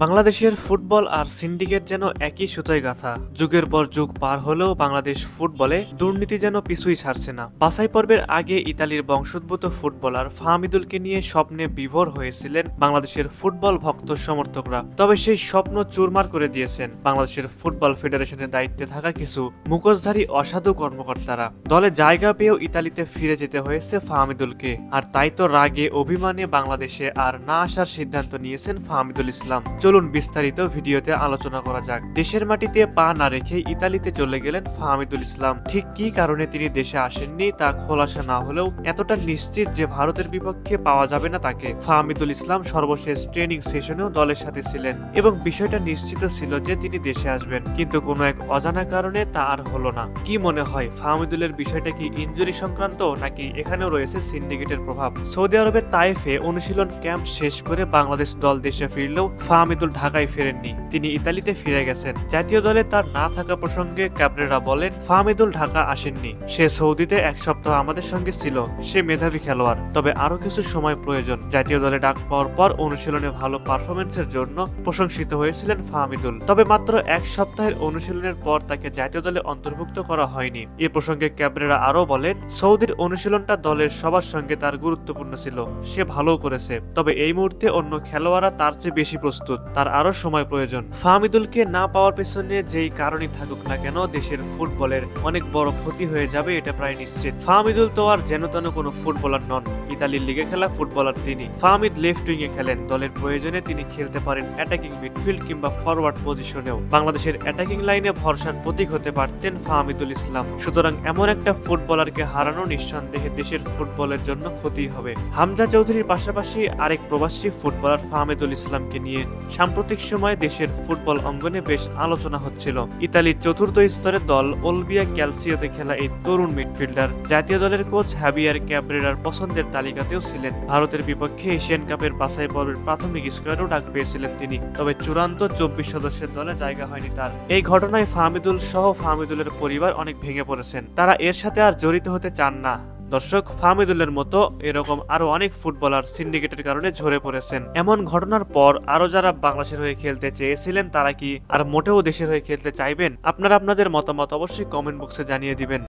বাংলাদেশের ফুটবল আর সিন্ডিকেট যেন একই সুতোয় গাঁথা। যুগের পর যুগ পার হলেও বাংলাদেশ ফুটবলে দুর্নীতি যেন পিছুই ছাড়ছে না। বাছাই পর্বের আগে ইতালির বংশোদ্ভূত ফুটবলার ফাহমিদুলকে নিয়ে স্বপ্নে বিভোর হয়েছিলেন বাংলাদেশের ফুটবল ভক্ত সমর্থকরা। তবে সেই স্বপ্ন চুরমার করে দিয়েছেন বাংলাদেশের ফুটবল ফেডারেশনের দায়িত্বে থাকা কিছু মুখোশধারী অসাধু কর্মকর্তারা। দলে জায়গা পেয়েও ইতালিতে ফিরে যেতে হয়েছে ফাহমিদুলকে। আর তাই তো রাগে অভিমানে বাংলাদেশে আর না আসার সিদ্ধান্ত নিয়েছেন ফাহমিদুল ইসলাম। চলুন বিস্তারিত ভিডিওতে আলোচনা করা যাক। দেশের মাটিতে পা না রেখে ইতালিতে চলে গেলেন ফাহমিদুল ইসলাম। ঠিক কি কারণে তিনি দেশে আসেননি তা খোলাসা না হলেও এতটা নিশ্চিত যে ভারতের বিপক্ষে পাওয়া যাবে না তাকে। ফাহমিদুল ইসলাম সর্বশেষ ট্রেনিং সেশনেও দলের সাথে ছিলেন এবং বিষয়টা নিশ্চিত ছিল যে তিনি দেশে আসবেন, কিন্তু কোনো এক অজানা কারণে তা আর হলো না। কি মনে হয় ফাহমিদুলের বিষয়টা কি ইনজুরি সংক্রান্ত, নাকি এখানেও রয়েছে সিন্ডিকেটের প্রভাব? সৌদি আরবের তায়েফে অনুশীলন ক্যাম্প শেষ করে বাংলাদেশ দল দেশে ফিরলেও ফাহমিদুল ঢাকায় ফেরেননি, তিনি ইতালিতে ফিরে গেছেন। জাতীয় দলে তার না থাকা প্রসঙ্গে ক্যাবরেরা বলেন, ফাহমিদুল ঢাকা আসেননি, সে সৌদিতে এক সপ্তাহ আমাদের সঙ্গে ছিল। সে মেধাবী খেলোয়াড়, তবে আরো কিছু সময় প্রয়োজন। জাতীয় দলে ডাক পাওয়ার পর অনুশীলনে ভালো পারফরমেন্সের জন্য প্রশংসিত হয়েছিলেন ফাহমিদুল, তবে মাত্র এক সপ্তাহের অনুশীলনের পর তাকে জাতীয় দলে অন্তর্ভুক্ত করা হয়নি। এ প্রসঙ্গে ক্যাবরেরা আরো বলেন, সৌদির অনুশীলনটা দলের সবার সঙ্গে তার গুরুত্বপূর্ণ ছিল, সে ভালো করেছে, তবে এই মুহূর্তে অন্য খেলোয়াড়রা তার চেয়ে বেশি প্রস্তুত, তার আরো সময় প্রয়োজন। ফাহমিদুলকে না পাওয়ার পেছনে যেই কারণই থাকুক না কেন দেশের ফুটবলের অনেক বড় ক্ষতি হয়ে যাবে এটা প্রায় নিশ্চিত। ফাহমিদুল তো আর যেন তেন কোনো ফুটবলার নন, ইতালির লিগে খেলা ফুটবলার তিনি। ফাহমিদ লেফট উইং এ খেলেন, দলের প্রয়োজনে তিনি খেলতে পারেন অ্যাটাকিং মিডফিল্ড কিংবা ফরওয়ার্ড পজিশনেও। বাংলাদেশের অ্যাটাকিং লাইনে ভরসার প্রতীক হতে পারতেন ফাহমিদুল ইসলাম। সুতরাং এমন একটা ফুটবলারকে হারানো নিঃসন্দেহে দেশের ফুটবলের জন্য ক্ষতি হবে। হামজা চৌধুরীর পাশাপাশি আরেক প্রবাসী ফুটবলার ফাহমিদুল ইসলামকে নিয়ে সাম্প্রতিক সময়ে দেশের ফুটবল অঙ্গনে বেশ আলোচনা হচ্ছিল। ইতালির চতুর্থ স্তরের দল ওলবিয়া ক্যালসিওতে খেলা এই তরুণ মিডফিল্ডার জাতীয় দলের কোচ হ্যাভিয়ার ক্যাবরেরার পছন্দের তালিকাতেও ছিলেন। ভারতের বিপক্ষে এশিয়ান কাপের বাছাই পর্বের প্রাথমিক স্কোয়াডেও ডাক পেয়েছিলেন তিনি, তবে চূড়ান্ত 24 সদস্যের দলে জায়গা হয়নি তার। এই ঘটনায় ফাহমিদুল সহ ফাহমিদুলের পরিবার অনেক ভেঙে পড়েছেন, তারা এর সাথে আর জড়িত হতে চান না। দর্শক, ফাহমিদুলের মতো এরকম আরো অনেক ফুটবলার সিন্ডিকেটের কারণে ঝরে পড়েছেন। এমন ঘটনার পর আরো যারা বাংলাদেশের হয়ে খেলতে চেয়েছিলেন তারা কি আর মোটেও দেশের হয়ে খেলতে চাইবেন? আপনারা আপনাদের মতামত অবশ্যই কমেন্ট বক্সে জানিয়ে দিবেন।